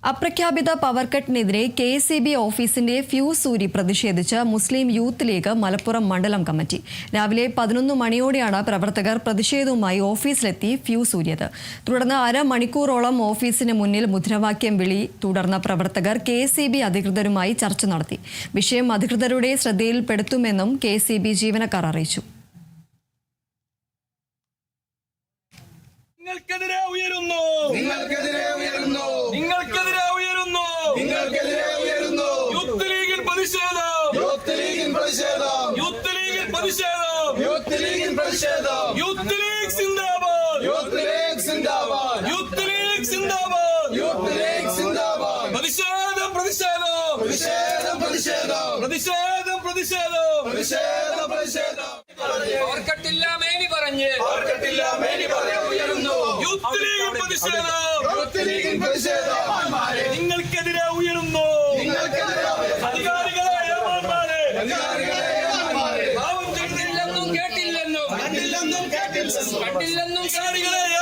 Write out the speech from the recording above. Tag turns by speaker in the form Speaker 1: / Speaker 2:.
Speaker 1: അപ്രഖ്യാപിത power കട്ടിനെതിരെ KSEB ഓഫീസിന്റെ fuse ഊരി പ്രതിഷേധിച്ച് മുസ്ലിം യൂത്ത് ലീഗ് മലപ്പുറം മണ്ഡലം കമ്മിറ്റി. രാവിലെ 11 മണിയോടെയാണ് പ്രവർത്തകർ പ്രതിഷേധവുമായി ഓഫീസിലെത്തി ഫ്യൂസ് ഊരിയത്. തുടർന്ന് അരമണിക്കൂറോളം ഓഫീസിന് മുന്നിൽ മുദ്രാവാക്യം വിളി തുടർന്ന പ്രവർത്തകർ KSEB അധികൃതരുമായി ചർച്ച നടത്തി. വിഷയം അധികൃതരുടെ ശ്രദ്ധയിൽപ്പെടുത്തുമെന്നും KSEB ജീവനക്കാർ അറിയിച്ചു.
Speaker 2: നിങ്ങൾക്കെതിരെ ഉയരുന്നു കേട്ടില്ലെന്നും